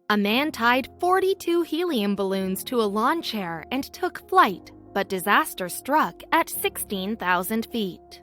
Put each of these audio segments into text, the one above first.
A man tied 42 helium balloons to a lawn chair and took flight, but disaster struck at 16,000 feet.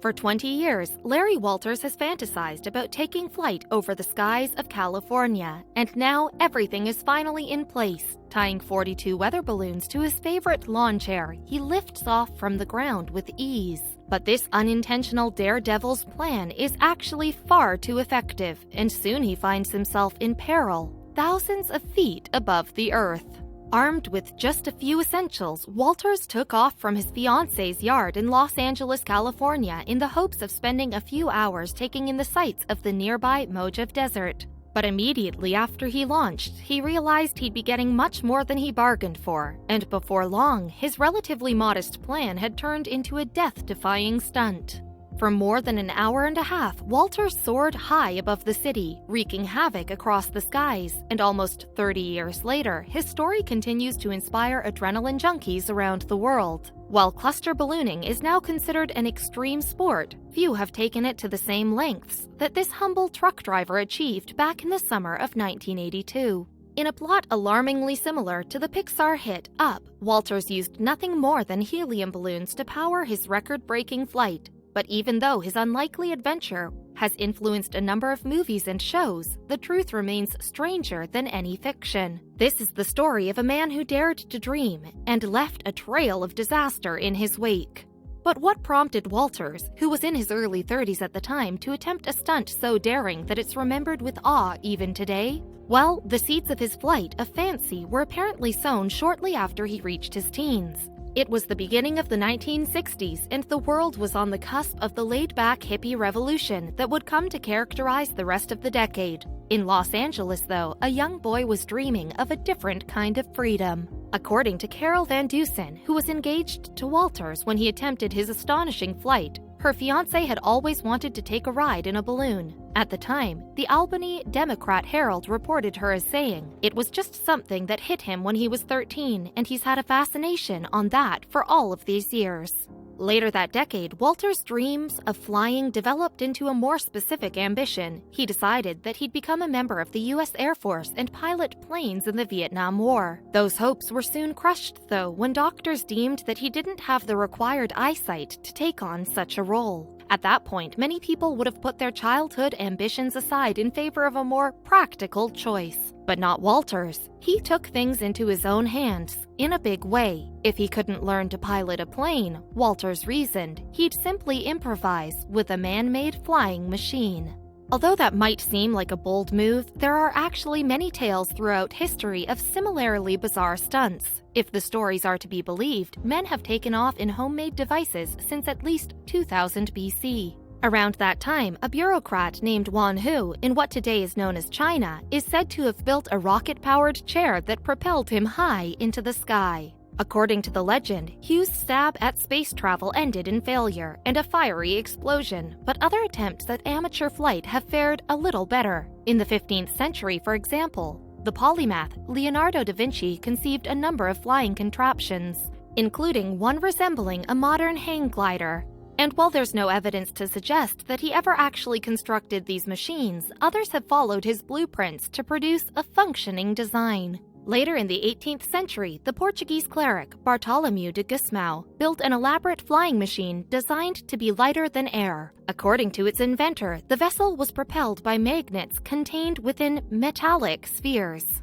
For 20 years, Larry Walters has fantasized about taking flight over the skies of California, and now everything is finally in place. Tying 42 weather balloons to his favorite lawn chair, he lifts off from the ground with ease. But this unintentional daredevil's plan is actually far too effective, and soon he finds himself in peril, thousands of feet above the earth. Armed with just a few essentials, Walters took off from his fiancée's yard in Los Angeles, California, in the hopes of spending a few hours taking in the sights of the nearby Mojave Desert. But immediately after he launched, he realized he'd be getting much more than he bargained for, and before long, his relatively modest plan had turned into a death-defying stunt. For more than an hour and a half, Walters soared high above the city, wreaking havoc across the skies, and almost 30 years later, his story continues to inspire adrenaline junkies around the world. While cluster ballooning is now considered an extreme sport, few have taken it to the same lengths that this humble truck driver achieved back in the summer of 1982. In a plot alarmingly similar to the Pixar hit Up, Walters used nothing more than helium balloons to power his record-breaking flight. But even though his unlikely adventure has influenced a number of movies and shows, the truth remains stranger than any fiction. This is the story of a man who dared to dream and left a trail of disaster in his wake. But what prompted Walters, who was in his early 30s at the time, to attempt a stunt so daring that it's remembered with awe even today? Well, the seeds of his flight of fancy were apparently sown shortly after he reached his teens. It was the beginning of the 1960s, and the world was on the cusp of the laid-back hippie revolution that would come to characterize the rest of the decade. In Los Angeles, though, a young boy was dreaming of a different kind of freedom. According to Carol Van Dusen, who was engaged to Walters when he attempted his astonishing flight, her fiancé had always wanted to take a ride in a balloon. At the time, the Albany Democrat Herald reported her as saying, "It was just something that hit him when he was 13, and he's had a fascination on that for all of these years." Later that decade, Walters' dreams of flying developed into a more specific ambition. He decided that he'd become a member of the U.S. Air Force and pilot planes in the Vietnam War. Those hopes were soon crushed, though, when doctors deemed that he didn't have the required eyesight to take on such a role. At that point, many people would have put their childhood ambitions aside in favor of a more practical choice. But not Walters. He took things into his own hands, in a big way. If he couldn't learn to pilot a plane, Walters reasoned, he'd simply improvise with a man-made flying machine. Although that might seem like a bold move, there are actually many tales throughout history of similarly bizarre stunts. If the stories are to be believed, men have taken off in homemade devices since at least 2000 BC. Around that time, a bureaucrat named Wan Hu, in what today is known as China, is said to have built a rocket-powered chair that propelled him high into the sky. According to the legend, Hu's stab at space travel ended in failure and a fiery explosion, but other attempts at amateur flight have fared a little better. In the 15th century, for example, the polymath Leonardo da Vinci conceived a number of flying contraptions, including one resembling a modern hang glider. And while there's no evidence to suggest that he ever actually constructed these machines, others have followed his blueprints to produce a functioning design. Later in the 18th century, the Portuguese cleric Bartolomeu de Gusmão built an elaborate flying machine designed to be lighter than air. According to its inventor, the vessel was propelled by magnets contained within metallic spheres.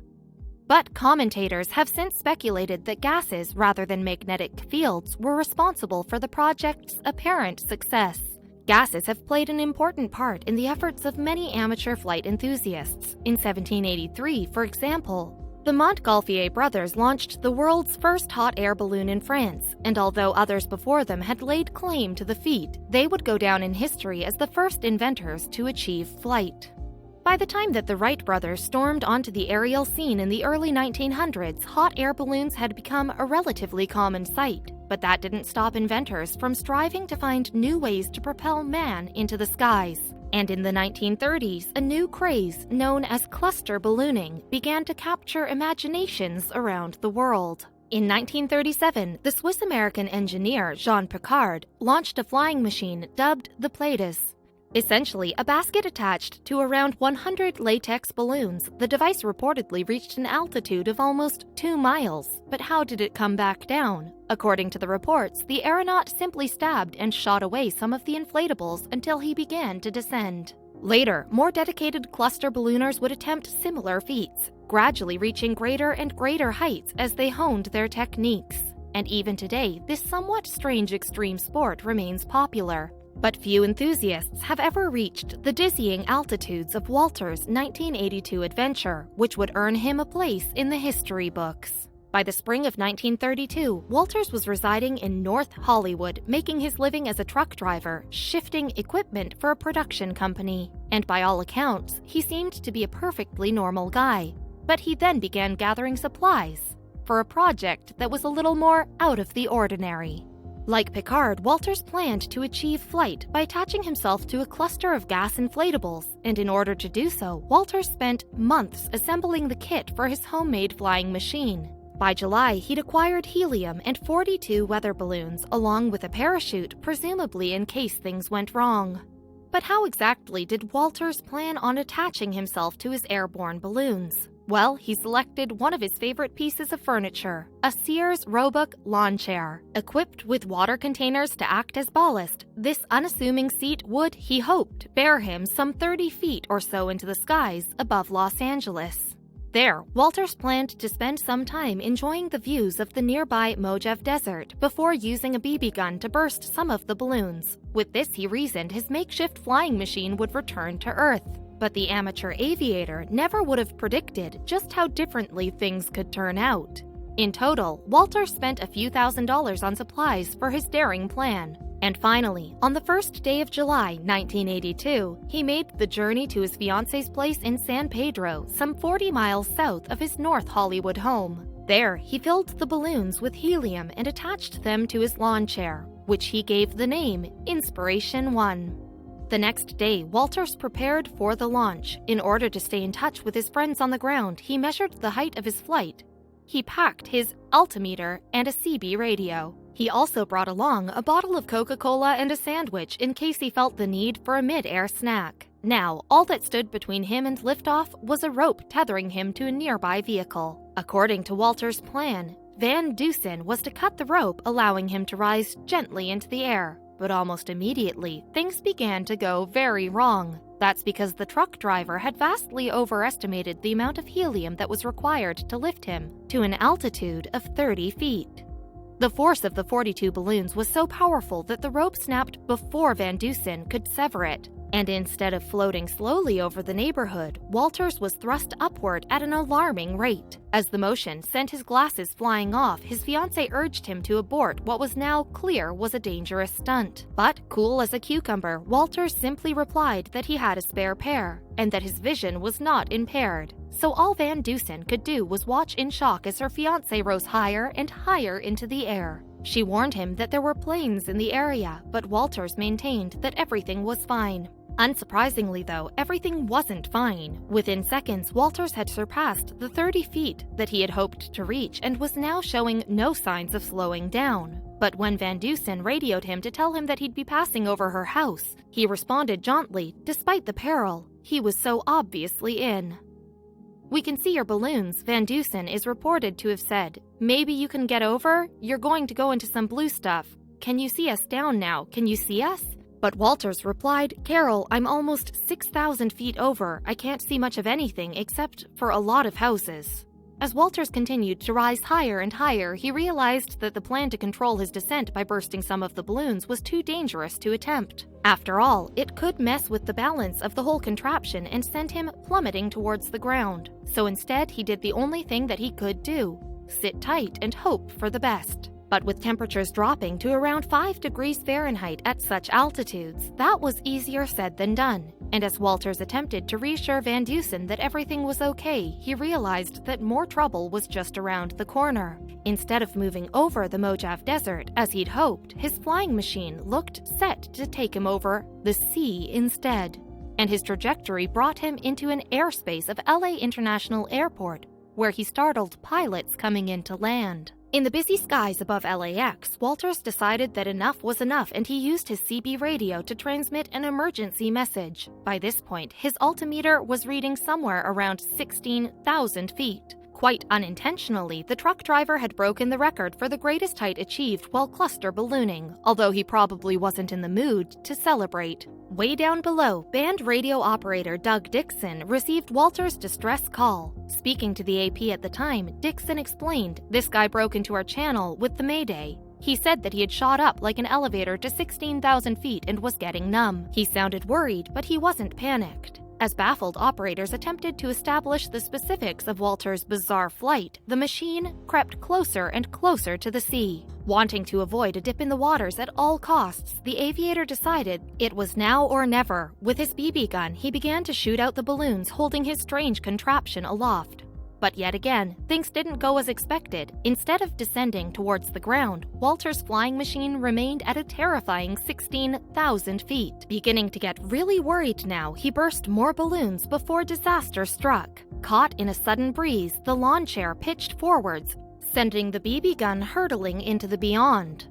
But commentators have since speculated that gases rather than magnetic fields were responsible for the project's apparent success. Gases have played an important part in the efforts of many amateur flight enthusiasts. In 1783, for example, the Montgolfier brothers launched the world's first hot air balloon in France, and although others before them had laid claim to the feat, they would go down in history as the first inventors to achieve flight. By the time that the Wright brothers stormed onto the aerial scene in the early 1900s, hot air balloons had become a relatively common sight. But that didn't stop inventors from striving to find new ways to propel man into the skies. And in the 1930s, a new craze known as cluster ballooning began to capture imaginations around the world. In 1937, the Swiss-American engineer Jean Piccard launched a flying machine dubbed the Pleiades. Essentially, a basket attached to around 100 latex balloons, the device reportedly reached an altitude of almost 2 miles. But how did it come back down? According to the reports, the aeronaut simply stabbed and shot away some of the inflatables until he began to descend. Later, more dedicated cluster ballooners would attempt similar feats, gradually reaching greater and greater heights as they honed their techniques. And even today, this somewhat strange extreme sport remains popular. But few enthusiasts have ever reached the dizzying altitudes of Walter's 1982 adventure, which would earn him a place in the history books. By the spring of 1932, Walters was residing in North Hollywood, making his living as a truck driver, shifting equipment for a production company. And by all accounts, he seemed to be a perfectly normal guy. But he then began gathering supplies for a project that was a little more out of the ordinary. Like Piccard, Walters planned to achieve flight by attaching himself to a cluster of gas inflatables, and in order to do so, Walters spent months assembling the kit for his homemade flying machine. By July, he'd acquired helium and 42 weather balloons, along with a parachute, presumably in case things went wrong. But how exactly did Walters plan on attaching himself to his airborne balloons? Well, he selected one of his favorite pieces of furniture, a Sears Roebuck lawn chair. Equipped with water containers to act as ballast, this unassuming seat would, he hoped, bear him some 30 feet or so into the skies above Los Angeles. There, Walters planned to spend some time enjoying the views of the nearby Mojave Desert before using a BB gun to burst some of the balloons. With this, he reasoned his makeshift flying machine would return to Earth. But the amateur aviator never would have predicted just how differently things could turn out. In total, Walter spent a few $1,000s on supplies for his daring plan. And finally, on the first day of July 1982, he made the journey to his fiancée's place in San Pedro, some 40 miles south of his North Hollywood home. There, he filled the balloons with helium and attached them to his lawn chair, which he gave the name Inspiration 1. The next day, Walters prepared for the launch. In order to stay in touch with his friends on the ground, he measured the height of his flight. He packed his altimeter and a CB radio. He also brought along a bottle of Coca-Cola and a sandwich in case he felt the need for a mid-air snack. Now, all that stood between him and liftoff was a rope tethering him to a nearby vehicle. According to Walters' plan, Van Dusen was to cut the rope, allowing him to rise gently into the air. But almost immediately, things began to go very wrong. That's because the truck driver had vastly overestimated the amount of helium that was required to lift him to an altitude of 30 feet. The force of the 42 balloons was so powerful that the rope snapped before Van Dusen could sever it. And instead of floating slowly over the neighborhood, Walters was thrust upward at an alarming rate. As the motion sent his glasses flying off, his fiancée urged him to abort what was now clear was a dangerous stunt. But, cool as a cucumber, Walters simply replied that he had a spare pair, and that his vision was not impaired. So all Van Dusen could do was watch in shock as her fiancé rose higher and higher into the air. She warned him that there were planes in the area, but Walters maintained that everything was fine. Unsurprisingly, though, everything wasn't fine. Within seconds, Walters had surpassed the 30 feet that he had hoped to reach and was now showing no signs of slowing down. But when Van Dusen radioed him to tell him that he'd be passing over her house, he responded jauntily, despite the peril. He was so obviously in. "We can see your balloons," Van Dusen is reported to have said. "Maybe you can get over? You're going to go into some blue stuff. Can you see us down now? Can you see us?" But Walters replied, "Carol, I'm almost 6,000 feet over. I can't see much of anything except for a lot of houses." As Walters continued to rise higher and higher, he realized that the plan to control his descent by bursting some of the balloons was too dangerous to attempt. After all, it could mess with the balance of the whole contraption and send him plummeting towards the ground. So instead, he did the only thing that he could do: sit tight and hope for the best. But with temperatures dropping to around 5 degrees Fahrenheit at such altitudes, that was easier said than done. And as Walters attempted to reassure Van Dusen that everything was okay, he realized that more trouble was just around the corner. Instead of moving over the Mojave Desert, as he'd hoped, his flying machine looked set to take him over the sea instead. And his trajectory brought him into an airspace of LA International Airport, where he startled pilots coming in to land. In the busy skies above LAX, Walters decided that enough was enough and he used his CB radio to transmit an emergency message. By this point, his altimeter was reading somewhere around 16,000 feet. Quite unintentionally, the truck driver had broken the record for the greatest height achieved while cluster ballooning, although he probably wasn't in the mood to celebrate. Way down below, band radio operator Doug Dixon received Walters' distress call. Speaking to the AP at the time, Dixon explained, "This guy broke into our channel with the Mayday." He said that he had shot up like an elevator to 16,000 feet and was getting numb. He sounded worried, but he wasn't panicked. As baffled operators attempted to establish the specifics of Walters' bizarre flight, the machine crept closer and closer to the sea. Wanting to avoid a dip in the waters at all costs, the aviator decided it was now or never. With his BB gun, he began to shoot out the balloons holding his strange contraption aloft. But yet again, things didn't go as expected. Instead of descending towards the ground, Walters' flying machine remained at a terrifying 16,000 feet. Beginning to get really worried now, he burst more balloons before disaster struck. Caught in a sudden breeze, the lawn chair pitched forwards, sending the BB gun hurtling into the beyond.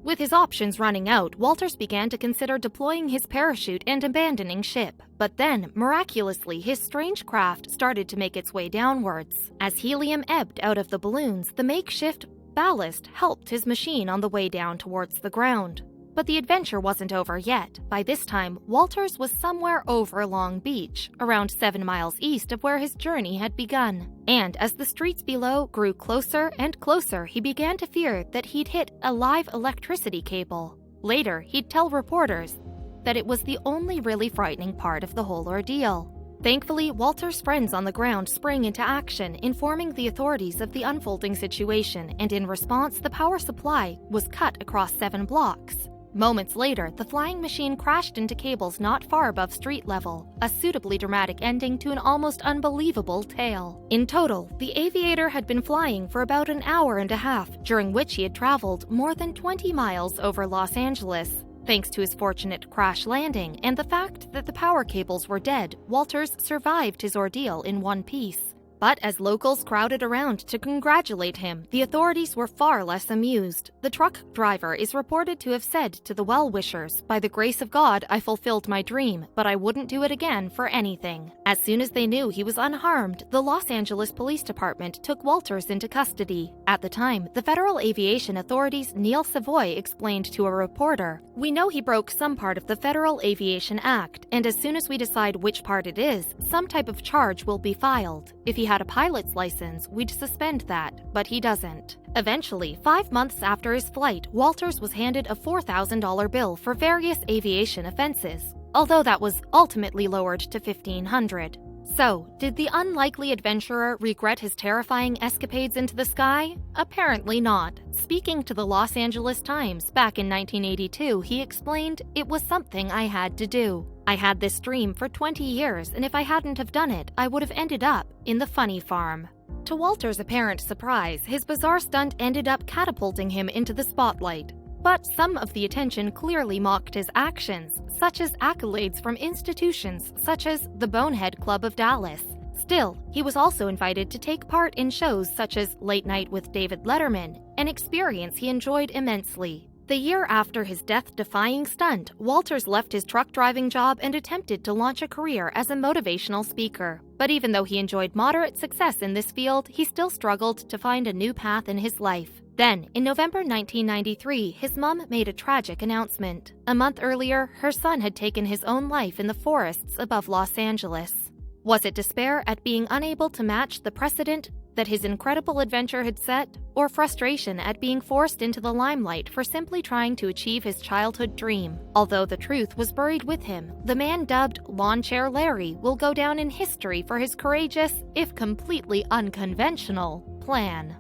With his options running out, Walters began to consider deploying his parachute and abandoning ship. But then, miraculously, his strange craft started to make its way downwards. As helium ebbed out of the balloons, the makeshift ballast helped his machine on the way down towards the ground. But the adventure wasn't over yet. By this time, Walters was somewhere over Long Beach, around 7 miles east of where his journey had begun. And as the streets below grew closer and closer, he began to fear that he'd hit a live electricity cable. Later, he'd tell reporters that it was the only really frightening part of the whole ordeal. Thankfully, Walter's friends on the ground sprang into action, informing the authorities of the unfolding situation, and in response, the power supply was cut across 7 blocks. Moments later, the flying machine crashed into cables not far above street level, a suitably dramatic ending to an almost unbelievable tale. In total, the aviator had been flying for about an hour and a half, during which he had traveled more than 20 miles over Los Angeles. Thanks to his fortunate crash landing and the fact that the power cables were dead, Walters survived his ordeal in one piece. But as locals crowded around to congratulate him, the authorities were far less amused. The truck driver is reported to have said to the well-wishers, "By the grace of God, I fulfilled my dream, but I wouldn't do it again for anything." As soon as they knew he was unharmed, the Los Angeles Police Department took Walters into custody. At the time, the Federal Aviation Authority's Neil Savoy explained to a reporter, "We know he broke some part of the Federal Aviation Act, and as soon as we decide which part it is, some type of charge will be filed. If he had a pilot's license, we'd suspend that, but he doesn't." Eventually, 5 months after his flight, Walters was handed a $4,000 bill for various aviation offenses, although that was ultimately lowered to $1,500. So, did the unlikely adventurer regret his terrifying escapades into the sky? Apparently not. Speaking to the Los Angeles Times back in 1982, he explained, "It was something I had to do. I had this dream for 20 years, and if I hadn't have done it, I would have ended up in the funny farm." To Walter's apparent surprise, his bizarre stunt ended up catapulting him into the spotlight. But some of the attention clearly mocked his actions, such as accolades from institutions such as the Bonehead Club of Dallas. Still, he was also invited to take part in shows such as Late Night with David Letterman, an experience he enjoyed immensely. The year after his death-defying stunt, Walters left his truck driving job and attempted to launch a career as a motivational speaker. But even though he enjoyed moderate success in this field, he still struggled to find a new path in his life. Then, in November 1993, his mom made a tragic announcement. A month earlier, her son had taken his own life in the forests above Los Angeles. Was it despair at being unable to match the precedent that his incredible adventure had set, or frustration at being forced into the limelight for simply trying to achieve his childhood dream? Although the truth was buried with him, the man dubbed Lawn Chair Larry will go down in history for his courageous, if completely unconventional, plan.